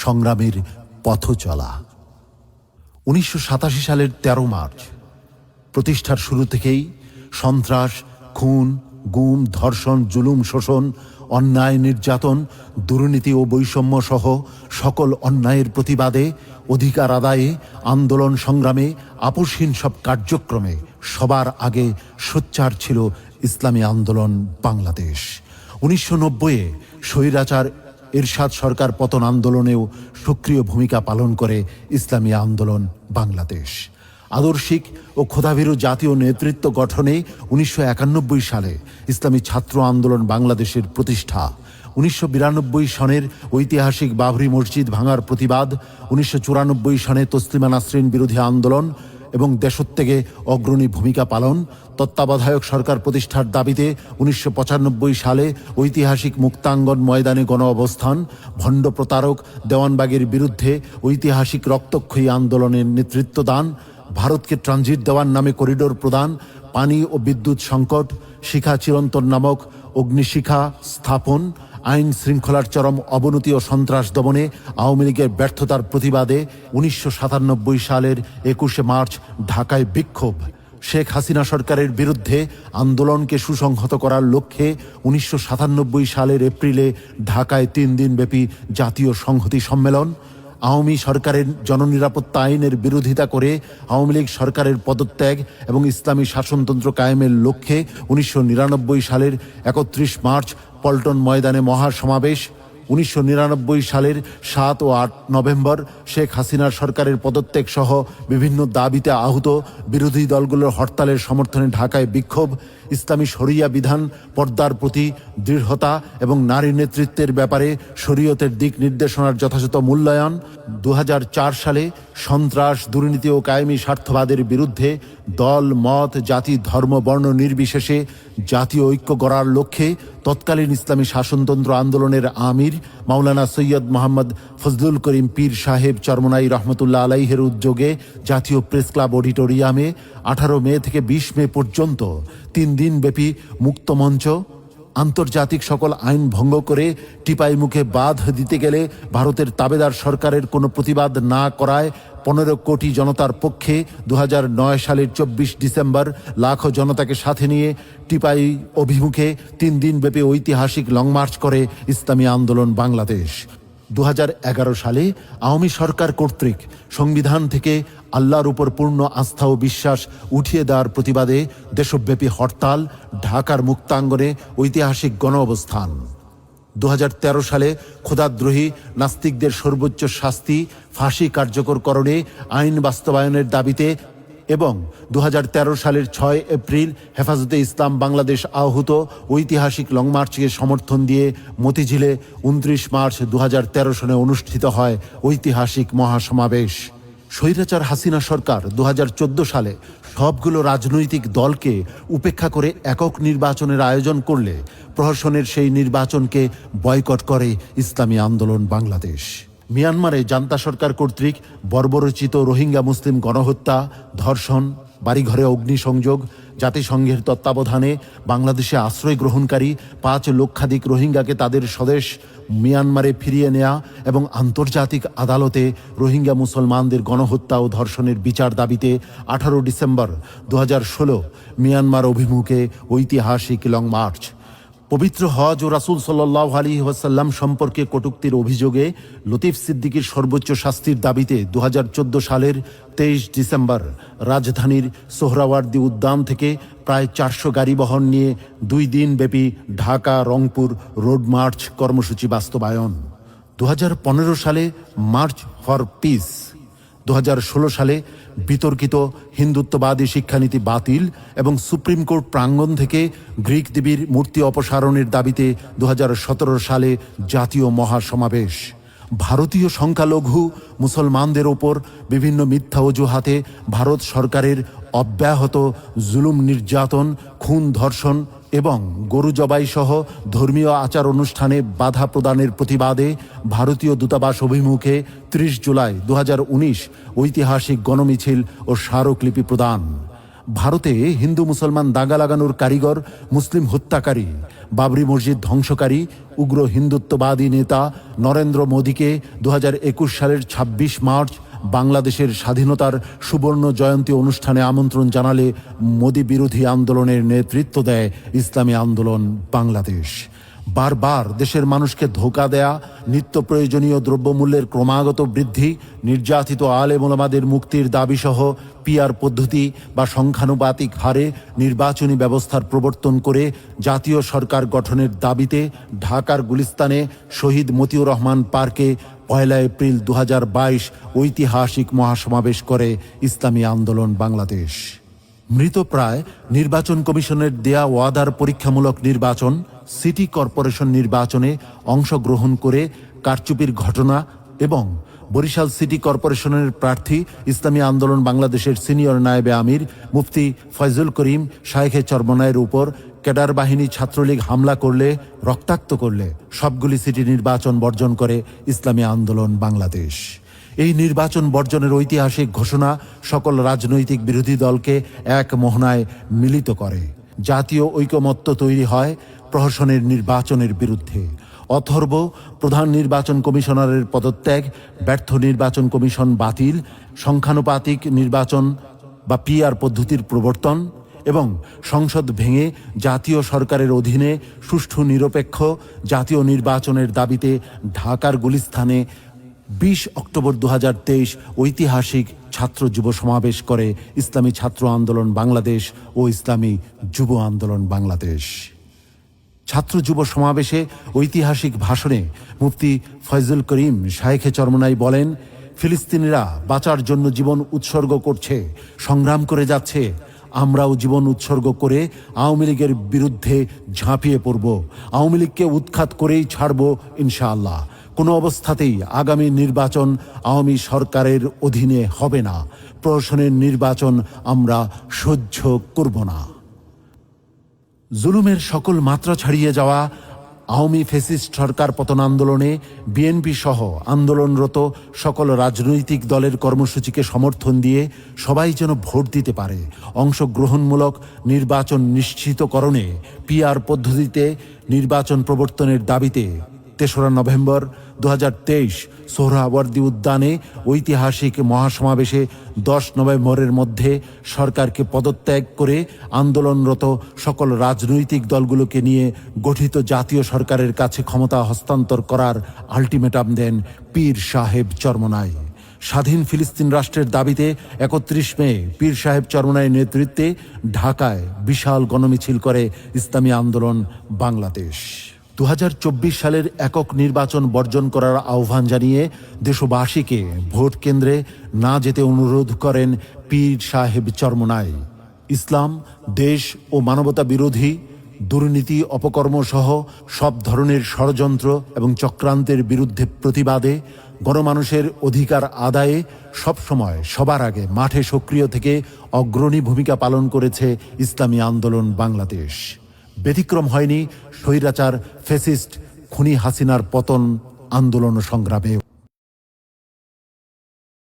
সংগ্রামের পথ চলা। 1987 সালের 13 মার্চ প্রতিষ্ঠার শুরু থেকেই সন্ত্রাস, খুন, গুম, ধর্ষণ, জুলুম, শোষণ, অন্যায়, নির্যাতন, দুর্নীতি ও বৈষম্য সহ সকল অন্যায়ের প্রতিবাদে, অধিকার আদায়ে, আন্দোলন সংগ্রামে, আপোষহীন সব কার্যক্রমে সবার আগে সোচ্চার ছিল ইসলামী আন্দোলন বাংলাদেশ। 1990-এ স্বৈরাচার এরশাদ সরকার পতন আন্দোলনেও সক্রিয় ভূমিকা পালন করে ইসলামী আন্দোলন বাংলাদেশ। আদর্শিক ও ক্ষুধাভীরু জাতীয় নেতৃত্ব গঠনে 1991 সালে ইসলামী ছাত্র আন্দোলন বাংলাদেশের প্রতিষ্ঠা। 1992 সনের ঐতিহাসিক বাবরি মসজিদ ভাঙার প্রতিবাদ, 1994 সনে তসলিমা নাসরিন বিরোধী আন্দোলন এবং দেশত্যাগে অগ্রণী ভূমিকা পালন, তত্ত্বাবধায়ক সরকার প্রতিষ্ঠার দাবিতে 1995 সালে ঐতিহাসিক মুক্তাঙ্গন ময়দানে গণ অবস্থান, ভণ্ড প্রতারক দেওয়ানবাগের বিরুদ্ধে ঐতিহাসিক রক্তক্ষয়ী আন্দোলনের নেতৃত্ব দান, ভারতকে ট্রানজিট দেওয়ার নামে করিডোর প্রদান, পানি ও বিদ্যুৎ সংকট, শিখা চিরন্তন নামক অগ্নিশিখা স্থাপন, আইন শৃঙ্খলার চরম অবনতি ও সন্ত্রাস দমনে আওয়ামী লীগের ব্যর্থতার প্রতিবাদে 1997 সালের 21শে মার্চ ঢাকায় বিক্ষোভ, শেখ হাসিনা সরকারের বিরুদ্ধে আন্দোলনকে সুসংহত করার লক্ষ্যে 1997 সালের এপ্রিলে ঢাকায় 3 দিনব্যাপী জাতীয় সংহতি সম্মেলন, আওয়ামী সরকারের জননিরাপত্তা আইনের বিরোধিতা করে আওয়ামী লীগ সরকারের পদত্যাগ এবং ইসলামী শাসনতন্ত্র কায়েমের লক্ষ্যে 1999 সালের 31 মার্চ পল্টন ময়দানে মহাসমাবেশ, 1999 সালের 7 ও 8 নভেম্বর শেখ হাসিনার সরকারের পদত্যাগ সহ বিভিন্ন দাবিতে আহত বিরোধী দলগুলোর হরতালের সমর্থনে ঢাকায় বিক্ষোভ, ইসলামী শরিয়া বিধান পর্দার প্রতি দৃঢ়তা এবং নারী নেতৃত্বের ব্যাপারে শরীয়তের দিক নির্দেশনার যথাযথ মূল্যায়ন, 2004 সালে সন্ত্রাস, দুর্নীতি ও কায়েমি স্বার্থবাদের বিরুদ্ধে দল, মত, জাতি, ধর্ম, বর্ণ নির্বিশেষে জাতীয় ঐক্য গড়ার লক্ষ্যে তৎকালীন ইসলামী শাসনতন্ত্র আন্দোলনের আমির মাওলানা সৈয়দ মোহাম্মদ ফজলুল করিম পীর সাহেব চরমনাই রহমতুল্লাহ আলাইহের উদ্যোগে জাতীয় প্রেস ক্লাব অডিটোরিয়ামে 18 মে থেকে 20 মে পর্যন্ত 3 দিনব্যাপী মুক্ত মঞ্চ, আন্তর্জাতিক সকল আইন ভঙ্গ করে টিপাই মুখে বাঁধ দিতে গেলে ভারতের তাবেদার সরকারের কোনো প্রতিবাদ না করায় 15 কোটি জনতার পক্ষে 2009 সালের 24 ডিসেম্বর লাখো জনতাকে সাথে নিয়ে টিপাই অভিমুখে 3 দিনব্যাপী ঐতিহাসিক লং মার্চ করে ইসলামী আন্দোলন বাংলাদেশ। 2011 সালে আওয়ামী সরকার কর্তৃক সংবিধান থেকে আল্লাহর উপর পূর্ণ আস্থা ও বিশ্বাস উঠিয়ে দেওয়ার প্রতিবাদে দেশব্যাপী হরতাল, ঢাকার মুক্তাঙ্গনে ঐতিহাসিক গণ অবস্থান। 2013 সালে খোদাদ্রোহী নাস্তিকদের সর্বোচ্চ শাস্তি ফাঁসি কার্যকরকরণে আইন বাস্তবায়নের দাবিতে এবং 2013 সালের 6 এপ্রিল হেফাজতে ইসলাম বাংলাদেশ আহূত ঐতিহাসিক লং মার্চকে সমর্থন দিয়ে মতিঝিলে 29 মার্চ 2013 সনে অনুষ্ঠিত হয় ঐতিহাসিক মহাসমাবেশ। স্বৈরাচার হাসিনা সরকার 2014 সালে সবগুলো রাজনৈতিক দলকে উপেক্ষা করে একক নির্বাচনের আয়োজন করলে প্রহসনের সেই নির্বাচনকে বয়কট করে ইসলামী আন্দোলন বাংলাদেশ। মিয়ানমারে জান্তা সরকার কর্তৃক বর্বরচিত রোহিঙ্গা মুসলিম গণহত্যা, ধর্ষণ, বাড়িঘরে অগ্নিসংযোগ, জাতিসংঘের তত্ত্বাবধানে বাংলাদেশে আশ্রয় গ্রহণকারী 5 লক্ষাধিক রোহিঙ্গাকে তাদের স্বদেশ মিয়ানমারে ফিরিয়ে নেয়া এবং আন্তর্জাতিক আদালতে রোহিঙ্গা মুসলমানদের গণহত্যা ও ধর্ষণের বিচার দাবিতে 18 ডিসেম্বর 2016 মিয়ানমার অভিমুখে ঐতিহাসিক লং মার্চ। পবিত্র হজ ও রাসূল সাল্লাল্লাহু আলাইহি ওয়াসাল্লাম সম্পর্কে কটূক্তির অভিযোগে লতিফ সিদ্দিকীর সর্বোচ্চ শাস্তির দাবিতে 2014 সালের 23 ডিসেম্বর রাজধানীর সোহরাওয়ার্দী উদ্যান থেকে প্রায় 400 গাড়ি বহন নিয়ে 2 দিনব্যাপী ঢাকা রংপুর রোড মার্চ কর্মসূচি বাস্তবায়ন। 2015 সালে মার্চ ফর পিস, 2016 সালে বিতর্কিত হিন্দুত্ববাদী শিক্ষানীতি বাতিল এবং সুপ্রিম কোর্ট প্রাঙ্গণ থেকে গ্রিক দেবীর মূর্তি অপসারণের দাবিতে 2017 সালে জাতীয় মহাসমাবেশ। ভারতীয় সংখ্যালঘু মুসলমানদের ওপর বিভিন্ন মিথ্যা অজুহাতে ভারত সরকারের অব্যাহত জুলুম, নির্যাতন, খুন, ধর্ষণ এবং গরু জবাই সহ ধর্মীয় আচার অনুষ্ঠানে বাধা প্রদানের প্রতিবাদে ভারতীয় দূতাবাস অভিমুখে 30 জুলাই 2019 ঐতিহাসিক গণমিছিল ও স্মারকলিপি প্রদান। ভারতে হিন্দু মুসলমান দাঙ্গা লাগানোর কারিগর, মুসলিম হত্যাকারী, বাবরি মসজিদ ধ্বংসকারী, উগ্র হিন্দুত্ববাদী নেতা নরেন্দ্র মোদীকে 2021 সালের 26 মার্চ বাংলাদেশের স্বাধীনতার সুবর্ণ জয়ন্তী অনুষ্ঠানে আমন্ত্রণ জানালে মোদী বিরোধী আন্দোলনের নেতৃত্ব দেয় ইসলামী আন্দোলন বাংলাদেশ। বারবার দেশের মানুষকে ধোঁকা দেয়া, নিত্য প্রয়োজনীয় দ্রব্যমূল্যের ক্রমাগত বৃদ্ধি, নির্যাতিত আলেম ওলামাদের মুক্তির দাবিসহ পিআর পদ্ধতি বা সংখ্যানুপাতিক হারে নির্বাচনী ব্যবস্থার প্রবর্তন করে জাতীয় সরকার গঠনের দাবিতে ঢাকার গুলিস্তানে শহীদ মতিউর রহমান পার্কে 1 এপ্রিল 2022 ঐতিহাসিক মহাসমাবেশ করে ইসলামী আন্দোলন বাংলাদেশ। মৃতপ্রায় নির্বাচন কমিশনের দেয়া ওয়াদার পরীক্ষামূলক নির্বাচন, সিটি কর্পোরেশন নির্বাচনে অংশগ্রহণ করে কারচুপির ঘটনা এবং বরিশাল সিটি কর্পোরেশনের প্রার্থী ইসলামী আন্দোলন বাংলাদেশের সিনিয়র নায়েবে আমির মুফতি ফয়জুল করিম শায়েখে চরমনায়ের উপর ক্যাডার বাহিনী ছাত্রলীগ হামলা করলে, রক্তাক্ত করলে সবগুলি সিটি নির্বাচন বর্জন করে ইসলামী আন্দোলন বাংলাদেশ। এই নির্বাচন বর্জনের ঐতিহাসিক ঘোষণা সকল রাজনৈতিক বিরোধী দলকে এক মোহনায় মিলিত করে। জাতীয় ঐকমত্য তৈরি হয় প্রহসনের নির্বাচনের বিরুদ্ধে। অথর্ব প্রধান নির্বাচন কমিশনারের পদত্যাগ, ব্যর্থ নির্বাচন কমিশন বাতিল, সংখ্যানুপাতিক নির্বাচন বা পিআর পদ্ধতির প্রবর্তন এবং সংসদ ভেঙে জাতীয় সরকারের অধীনে সুষ্ঠু নিরপেক্ষ জাতীয় নির্বাচনের দাবিতে ঢাকার গুলিস্তানে 20 অক্টোবর 2023 ঐতিহাসিক ছাত্র যুব সমাবেশ করে ইসলামী ছাত্র আন্দোলন বাংলাদেশ ও ইসলামী যুব আন্দোলন বাংলাদেশ। ছাত্র যুব সমাবেশে ঐতিহাসিক ভাষণে মুফতি ফয়জুল করিম শায়েখে চরমনাই বলেন, ফিলিস্তিনিরা বাঁচার জন্য জীবন উৎসর্গ করছে, সংগ্রাম করে যাচ্ছে। আমরাও জীবন উৎসর্গ করে আওয়ামী লীগের বিরুদ্ধে ঝাঁপিয়ে পড়ব। আওয়ামী লীগকে উৎখাত করেই ছাড়ব ইনশাআল্লাহ। কোনো অবস্থাতেই আগামী নির্বাচন আওয়ামী সরকারের অধীনে হবে না। প্রহসনের নির্বাচন আমরা সহ্য করব না। জুলুমের সকল মাত্রা ছাড়িয়ে যাওয়া আওয়ামী ফ্যাসিস্ট সরকার পতন আন্দোলনে বিএনপি সহ আন্দোলনরত সকল রাজনৈতিক দলের কর্মসূচিকে সমর্থন দিয়ে সবাই যেন ভোট দিতে পারে, অংশগ্রহণমূলক নির্বাচন নিশ্চিতকরণে পিআর পদ্ধতিতে নির্বাচন প্রবর্তনের দাবিতে 3রা নভেম্বর 2023 সোহরাওয়ার্দী উদ্যানে ঐতিহাসিক মহাসমাবেশে 10 নভেম্বরের মধ্যে সরকারকে পদত্যাগ করে আন্দোলনরত সকল রাজনৈতিক দলগুলোকে নিয়ে গঠিত জাতীয় সরকারের কাছে ক্ষমতা হস্তান্তর করার আলটিমেটাম দেন পীর সাহেব চরমনাই। স্বাধীন ফিলিস্তিন রাষ্ট্রের দাবিতে 31 মে পীর সাহেব চরমনাইয়ের নেতৃত্বে ঢাকায় বিশাল গণমিছিল করে ইসলামী আন্দোলন বাংলাদেশ। 2024 সালের একক নির্বাচন বর্জন করার আহ্বান জানিয়ে দেশবাসীকে ভোট কেন্দ্রে না যেতে অনুরোধ করেন পীর সাহেব চরমনাই। ইসলাম, দেশ ও মানবতা বিরোধী দুর্নীতি, অপকর্ম সহ সব ধরনের ষড়যন্ত্র এবং চক্রান্তের বিরুদ্ধে প্রতিবাদে, গণমানুষের অধিকার আদায়ে সবসময় সবার আগে মাঠে সক্রিয় থেকে অগ্রণী ভূমিকা পালন করেছে ইসলামী আন্দোলন বাংলাদেশ। ব্যতিক্রম হয়নি স্বৈরাচার ফ্যাসিস্ট খুনি হাসিনার পতন আন্দোলন সংগ্রামে।